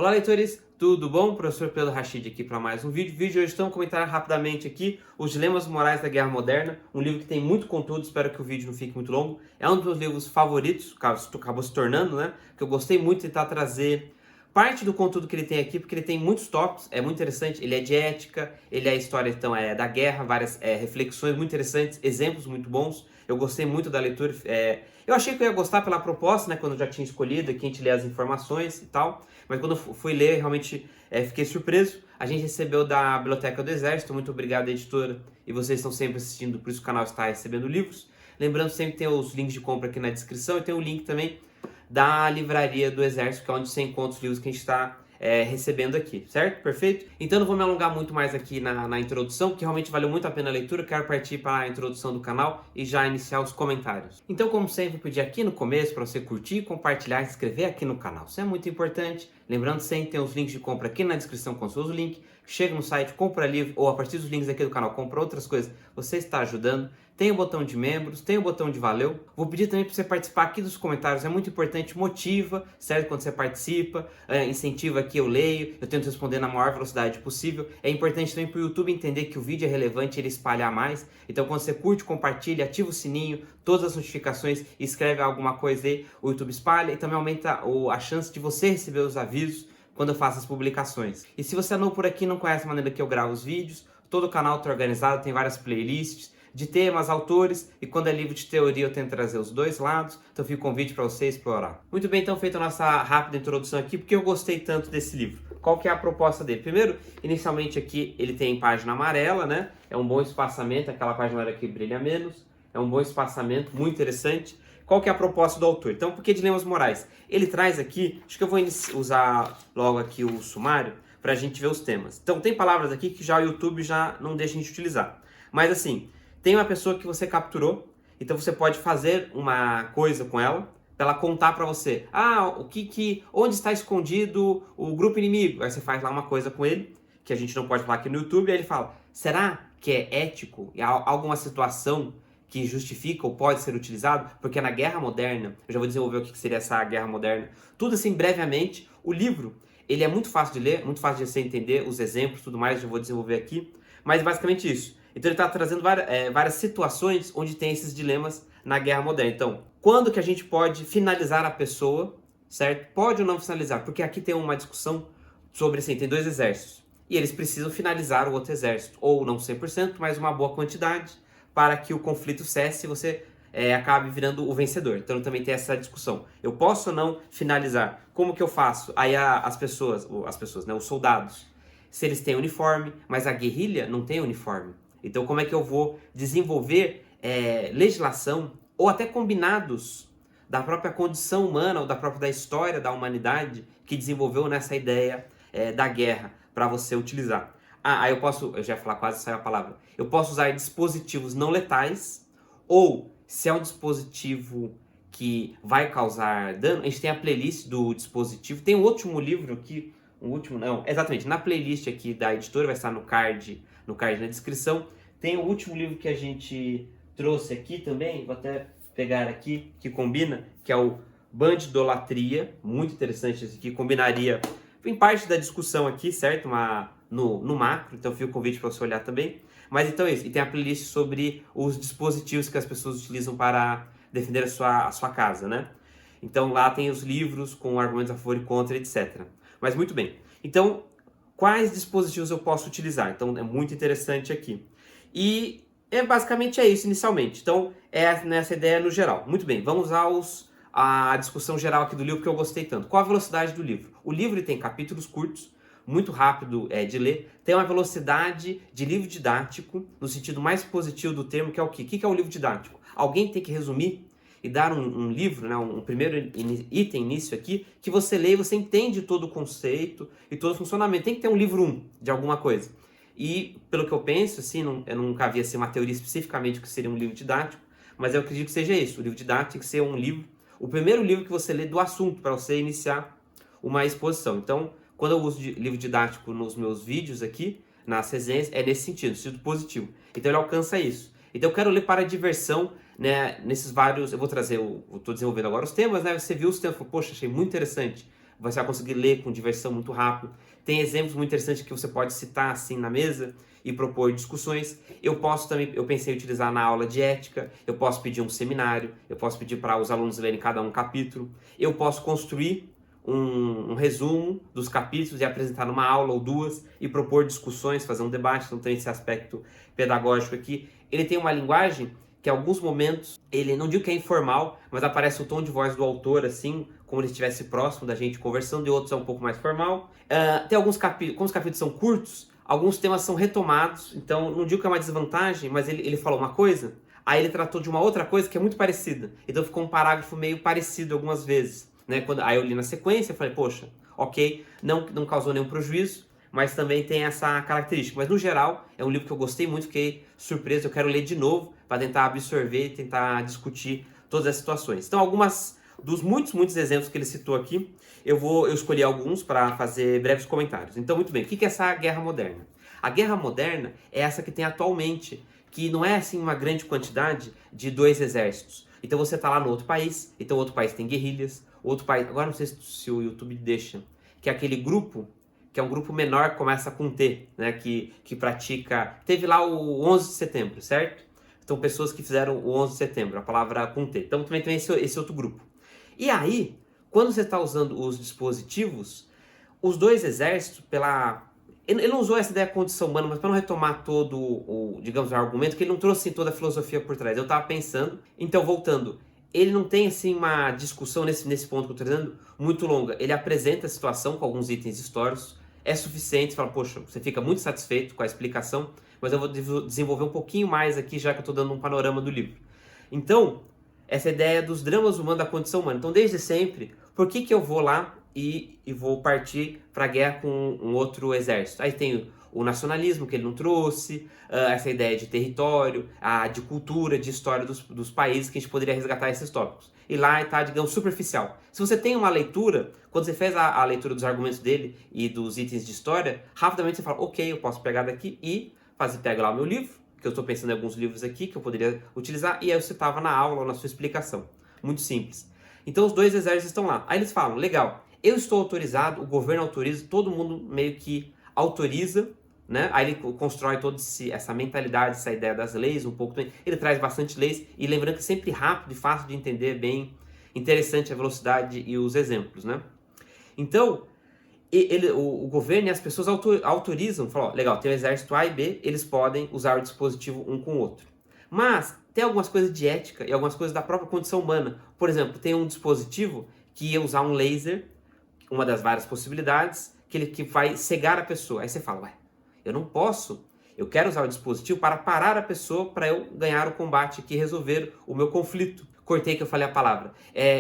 Olá, leitores, tudo bom? Professor Pedro Rachid aqui para mais um vídeo. Vídeo de hoje estamos comentar rapidamente aqui Os Dilemas Morais da Guerra Moderna, um livro que tem muito conteúdo, espero que o vídeo não fique muito longo. É um dos meus livros favoritos, acabou se tornando, né? Que eu gostei muito de tentar trazer parte do conteúdo que ele tem aqui, porque ele tem muitos tópicos, é muito interessante, ele é de ética, ele é história então da guerra, várias reflexões muito interessantes, exemplos muito bons. Eu gostei muito da leitura, eu achei que eu ia gostar pela proposta, né, quando eu já tinha escolhido, aqui a gente lê as informações e tal, mas quando eu fui ler, realmente fiquei surpreso. A gente recebeu da Biblioteca do Exército, muito obrigado, editora, e vocês estão sempre assistindo, por isso o canal está recebendo livros. Lembrando, sempre tem os links de compra aqui na descrição e tem o link também da Livraria do Exército, que é onde você encontra os livros que a gente está recebendo aqui, certo? Perfeito? Então não vou me alongar muito mais aqui na introdução, que realmente valeu muito a pena a leitura. Quero partir para a introdução do canal e já iniciar os comentários. Então, como sempre, eu pedi aqui no começo para você curtir, compartilhar e se inscrever aqui no canal. Isso é muito importante. Lembrando, sempre tem os links de compra aqui na descrição com seus links. Chega no site, compra livro, ou a partir dos links aqui do canal, compra outras coisas. Você está ajudando. Tem o botão de membros, tem o botão de valeu. Vou pedir também para você participar aqui dos comentários, é muito importante, motiva, certo? Quando você participa, incentiva aqui, eu leio, eu tento responder na maior velocidade possível. É importante também para o YouTube entender que o vídeo é relevante, ele espalhar mais. Então quando você curte, compartilha, ativa o sininho, todas as notificações, escreve alguma coisa aí, o YouTube espalha e também aumenta a chance de você receber os avisos quando eu faço as publicações. E se você é novo por aqui e não conhece a maneira que eu gravo os vídeos, todo o canal está organizado, tem várias playlists de temas, autores, e quando é livro de teoria eu tento trazer os dois lados, então fica o convite para você explorar. Muito bem, então feita a nossa rápida introdução aqui, porque eu gostei tanto desse livro. Qual que é a proposta dele? Primeiro, inicialmente aqui ele tem página amarela, né? É um bom espaçamento, aquela página amarela que brilha menos, é um bom espaçamento, muito interessante. Qual que é a proposta do autor? Então, por que dilemas morais? Ele traz aqui, acho que eu vou usar logo aqui o sumário, para a gente ver os temas. Então, tem palavras aqui que já o YouTube já não deixa a gente utilizar. Mas assim, tem uma pessoa que você capturou, então você pode fazer uma coisa com ela, para ela contar para você. Onde está escondido o grupo inimigo? Aí você faz lá uma coisa com ele, que a gente não pode falar aqui no YouTube, e aí ele fala, será que é ético? E há alguma situação que justifica ou pode ser utilizado? Porque na guerra moderna, eu já vou desenvolver o que seria essa guerra moderna, tudo assim brevemente. O livro, ele é muito fácil de ler, muito fácil de você entender, os exemplos, tudo mais, eu vou desenvolver aqui, mas basicamente isso. Então ele está trazendo várias situações onde tem esses dilemas na guerra moderna. Então, quando que a gente pode finalizar a pessoa, certo? Pode ou não finalizar? Porque aqui tem uma discussão sobre, assim, tem dois exércitos. E eles precisam finalizar o outro exército. Ou não 100%, mas uma boa quantidade para que o conflito cesse e você acabe virando o vencedor. Então também tem essa discussão. Eu posso ou não finalizar? Como que eu faço? Aí as pessoas, né, os soldados, se eles têm uniforme, mas a guerrilha não tem uniforme. Então como é que eu vou desenvolver legislação ou até combinados da própria condição humana ou da história da humanidade que desenvolveu nessa ideia da guerra para você utilizar? Aí eu já ia falar, quase saiu a palavra. Eu posso usar dispositivos não letais, ou se é um dispositivo que vai causar dano, a gente tem a playlist do dispositivo. Tem um último livro aqui, exatamente, na playlist aqui da editora, vai estar no card na descrição. Tem o último livro que a gente trouxe aqui também, vou até pegar aqui, que combina, que é o Bandidolatria, muito interessante esse aqui, combinaria em parte da discussão aqui, certo? No macro, então fica o convite para você olhar também. Mas então é isso, e tem a playlist sobre os dispositivos que as pessoas utilizam para defender a sua casa, né? Então lá tem os livros com argumentos a favor e contra, etc. Mas muito bem, então quais dispositivos eu posso utilizar? Então é muito interessante aqui. E basicamente é isso inicialmente, então é nessa ideia no geral. Muito bem, vamos a discussão geral aqui do livro que eu gostei tanto. Qual a velocidade do livro? O livro tem capítulos curtos, muito rápido de ler, tem uma velocidade de livro didático, no sentido mais positivo do termo, que é o quê? O que é um livro didático? Alguém tem que resumir e dar um livro, né, um primeiro item, início aqui, que você lê e você entende todo o conceito e todo o funcionamento. Tem que ter um livro 1 de alguma coisa. E, pelo que eu penso, assim, eu nunca vi assim, uma teoria especificamente que seria um livro didático, mas eu acredito que seja isso. O livro didático tem que ser um livro, o primeiro livro que você lê do assunto, para você iniciar uma exposição. Então, quando eu uso livro didático nos meus vídeos aqui, nas resenhas, é nesse sentido, sentido positivo. Então ele alcança isso. Então eu quero ler para a diversão, né, nesses vários, eu vou trazer, eu estou desenvolvendo agora os temas, né, você viu os temas, poxa, achei muito interessante. você vai conseguir ler com diversão muito rápido. Tem exemplos muito interessantes que você pode citar assim na mesa e propor discussões. Eu posso também, eu pensei em utilizar na aula de ética, eu posso pedir um seminário, eu posso pedir para os alunos lerem cada um capítulo, eu posso construir um resumo dos capítulos e apresentar numa aula ou duas e propor discussões, fazer um debate. Então tem esse aspecto pedagógico aqui. Ele tem uma linguagem que em alguns momentos, ele não digo que é informal, mas aparece o tom de voz do autor, assim, como ele estivesse próximo da gente conversando, e outros é um pouco mais formal. Tem alguns capítulos, como os capítulos são curtos, alguns temas são retomados, então não digo que é uma desvantagem, mas ele falou uma coisa, aí ele tratou de uma outra coisa que é muito parecida. Então ficou um parágrafo meio parecido algumas vezes, né? Aí eu li na sequência e falei, poxa, ok, não causou nenhum prejuízo, mas também tem essa característica. Mas no geral, é um livro que eu gostei muito, fiquei surpreso, eu quero ler de novo para tentar absorver e tentar discutir todas as situações. Então, algumas dos muitos exemplos que ele citou aqui, eu escolhi alguns para fazer breves comentários. Então, muito bem, o que é essa guerra moderna? A guerra moderna é essa que tem atualmente, que não é assim uma grande quantidade de 2 exércitos. Então você está lá no outro país, então o outro país tem guerrilhas, outro país, agora não sei se o YouTube deixa, que é aquele grupo, que é um grupo menor que começa com T, né, que pratica, teve lá o 11 de setembro, certo? Então pessoas que fizeram o 11 de setembro, a palavra com T. Então também tem esse outro grupo. E aí, quando você está usando os dispositivos, os 2 exércitos, ele não usou essa ideia de condição humana, mas para não retomar todo digamos, o argumento, que ele não trouxe assim, toda a filosofia por trás. Eu estava pensando, então voltando, ele não tem assim uma discussão nesse ponto que eu estou trazendo muito longa. Ele apresenta a situação com alguns itens históricos, é suficiente, você fala, poxa, você fica muito satisfeito com a explicação, mas eu vou desenvolver um pouquinho mais aqui, já que eu estou dando um panorama do livro. Então, essa ideia dos dramas humanos da condição humana. Então, desde sempre, por que eu vou lá e vou partir para a guerra com um outro exército? Aí tem o nacionalismo que ele não trouxe, essa ideia de território, de cultura, de história dos países, que a gente poderia resgatar esses tópicos. E lá está, digamos, superficial. Se você tem uma leitura, quando você fez a leitura dos argumentos dele e dos itens de história, rapidamente você fala, ok, eu posso pegar daqui e pego lá o meu livro, que eu estou pensando em alguns livros aqui que eu poderia utilizar, e aí você estava na aula ou na sua explicação. Muito simples. Então os 2 exércitos estão lá. Aí eles falam, legal, eu estou autorizado, o governo autoriza, todo mundo meio que autoriza, né? Aí ele constrói toda essa mentalidade, essa ideia das leis, um pouco. Ele traz bastante leis, e lembrando que é sempre rápido e fácil de entender, bem interessante a velocidade e os exemplos, né? Então, o governo e as pessoas autorizam, falam, ó, legal, tem o exército A e B, eles podem usar o dispositivo um com o outro. Mas tem algumas coisas de ética e algumas coisas da própria condição humana. Por exemplo, tem um dispositivo que ia usar um laser, uma das várias possibilidades, que vai cegar a pessoa. Aí você fala, ué, eu não posso, eu quero usar o dispositivo para parar a pessoa para eu ganhar o combate aqui e resolver o meu conflito. Cortei que eu falei a palavra.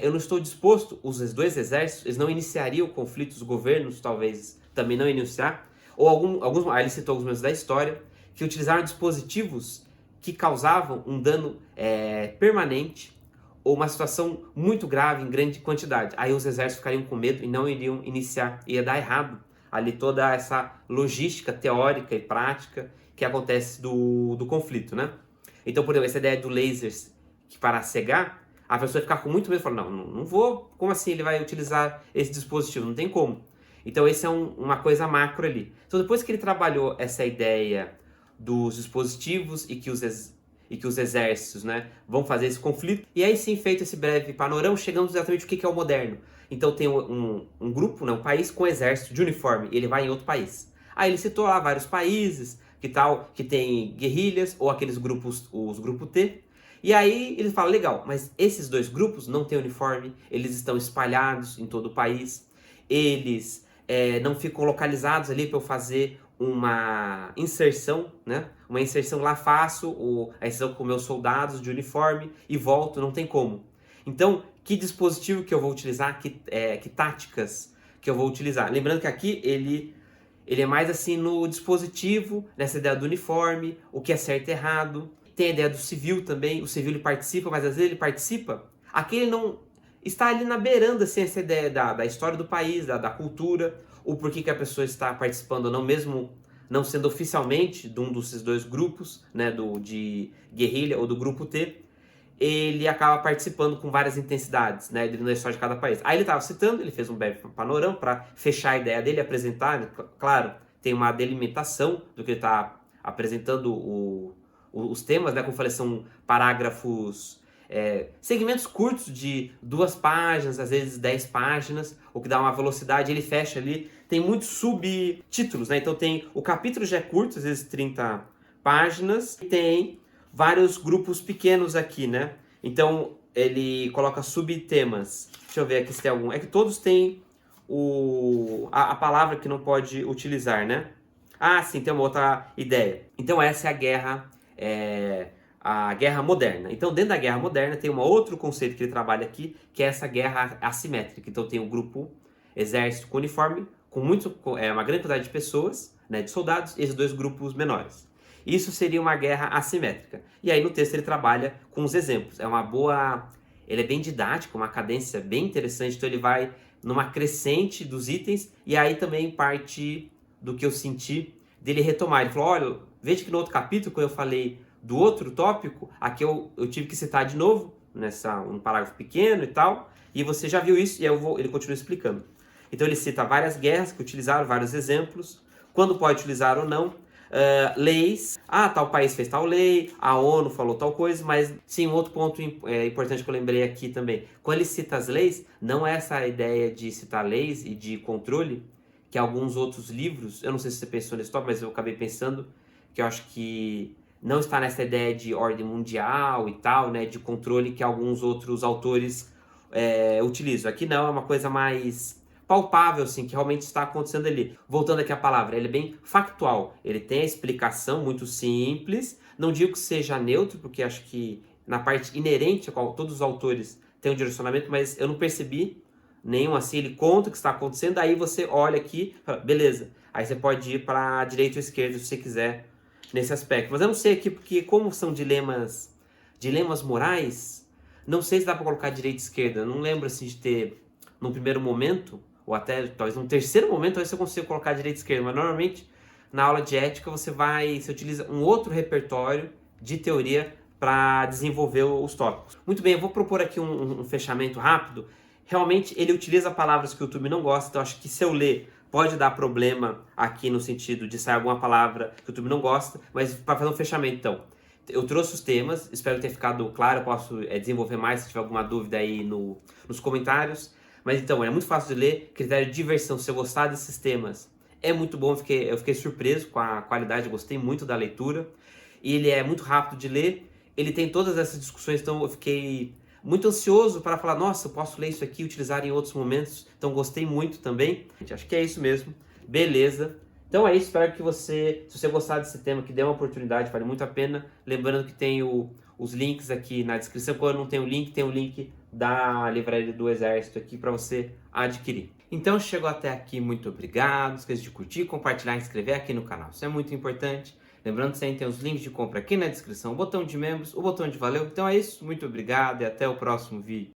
Eu não estou disposto, os 2 exércitos, eles não iniciariam o conflito, os governos talvez também não iniciar, ou alguns, aí ele citou alguns momentos da história, que utilizaram dispositivos que causavam um dano permanente ou uma situação muito grave em grande quantidade. Aí os exércitos ficariam com medo e não iriam iniciar, ia dar errado ali toda essa logística teórica e prática que acontece do conflito, né? Então, por exemplo, essa ideia do lasers que para cegar, a pessoa ficar com muito medo e falar, não vou, como assim ele vai utilizar esse dispositivo? Não tem como. Então, esse é uma coisa macro ali. Então, depois que ele trabalhou essa ideia dos dispositivos e que os exércitos, né, vão fazer esse conflito, e aí sim, feito esse breve panorama, chegamos exatamente o que é o moderno. Então, tem um grupo, né, um país com exército de uniforme, e ele vai em outro país. Aí ele citou lá vários países, que tem guerrilhas, ou aqueles grupos, os grupos T. E aí ele fala, legal, mas esses 2 grupos não têm uniforme, eles estão espalhados em todo o país, eles não ficam localizados ali para eu fazer uma inserção, né? Uma inserção lá, faço a inserção com meus soldados de uniforme e volto, não tem como. Então, que dispositivo que eu vou utilizar, que táticas que eu vou utilizar? Lembrando que aqui ele é mais assim no dispositivo, nessa ideia do uniforme, o que é certo e errado. Tem a ideia do civil também, o civil ele participa, mas às vezes ele participa, aqui ele não está ali na beiranda, assim, essa ideia da história do país, da cultura, ou por que a pessoa está participando ou não, mesmo não sendo oficialmente de um desses 2 grupos, né, de guerrilha ou do grupo T. ele acaba participando com várias intensidades, né, dentro da história de cada país. Aí ele estava citando, ele fez um breve panorama para fechar a ideia dele, apresentar, né, claro, tem uma delimitação do que ele está apresentando os temas, né, como eu falei, são parágrafos, segmentos curtos de 2 páginas, às vezes 10 páginas, o que dá uma velocidade, ele fecha ali, tem muitos subtítulos, né, então tem, o capítulo já é curto, às vezes 30 páginas, e tem vários grupos pequenos aqui, né, então ele coloca subtemas, deixa eu ver aqui se tem algum, é que todos têm a palavra que não pode utilizar, né, ah, sim, tem uma outra ideia, então essa é a guerra moderna. Então, dentro da guerra moderna, tem um outro conceito que ele trabalha aqui, que é essa guerra assimétrica. Então, tem um grupo exército com uniforme, com uma grande quantidade de pessoas, né, de soldados, e esses 2 grupos menores. Isso seria uma guerra assimétrica. E aí, no texto, ele trabalha com os exemplos. Ele é bem didático, uma cadência bem interessante, então ele vai numa crescente dos itens, e aí também parte do que eu senti dele retomar. Ele falou, olha, veja que no outro capítulo, quando eu falei do outro tópico, aqui eu tive que citar de novo, um parágrafo pequeno e tal, e você já viu isso, e ele continua explicando. Então ele cita várias guerras que utilizaram, vários exemplos, quando pode utilizar ou não, leis, tal país fez tal lei, a ONU falou tal coisa, mas sim, um outro ponto importante que eu lembrei aqui também, quando ele cita as leis, não é essa ideia de citar leis e de controle, que alguns outros livros, eu não sei se você pensou nesse tópico, mas eu acabei pensando, que eu acho que não está nessa ideia de ordem mundial e tal, né, de controle que alguns outros autores utilizam. Aqui não, é uma coisa mais palpável, assim, que realmente está acontecendo ali. Voltando aqui à palavra, ele é bem factual, ele tem a explicação muito simples, não digo que seja neutro, porque acho que na parte inerente a qual todos os autores têm um direcionamento, mas eu não percebi nenhum assim, ele conta o que está acontecendo, aí você olha aqui, fala, beleza, aí você pode ir para a direita ou esquerda se você quiser, nesse aspecto. Mas eu não sei aqui, porque como são dilemas morais, não sei se dá para colocar direita e esquerda. Eu não lembro assim de ter, num primeiro momento, ou até talvez num terceiro momento, talvez eu consiga colocar direita e esquerda. Mas normalmente, na aula de ética, você utiliza um outro repertório de teoria para desenvolver os tópicos. Muito bem, eu vou propor aqui um fechamento rápido. Realmente, ele utiliza palavras que o YouTube não gosta, então acho que se eu ler pode dar problema aqui no sentido de sair alguma palavra que o YouTube não gosta, mas para fazer um fechamento, então, eu trouxe os temas, espero ter ficado claro, eu posso desenvolver mais se tiver alguma dúvida aí nos comentários, mas então, é muito fácil de ler, critério de diversão, se eu gostar desses temas, é muito bom, eu fiquei surpreso com a qualidade, eu gostei muito da leitura, e ele é muito rápido de ler, ele tem todas essas discussões, então eu fiquei muito ansioso para falar, nossa, eu posso ler isso aqui e utilizar em outros momentos, então gostei muito também. Acho que é isso mesmo, beleza. Então é isso, espero que se você gostar desse tema, que dê uma oportunidade, vale muito a pena. Lembrando que tem os links aqui na descrição, quando não tem o link, tem o link da Livraria do Exército aqui para você adquirir. Então chegou até aqui, muito obrigado, não esqueça de curtir, compartilhar e inscrever aqui no canal, isso é muito importante. Lembrando que sempre tem os links de compra aqui na descrição, o botão de membros, o botão de valeu. Então é isso, muito obrigado e até o próximo vídeo.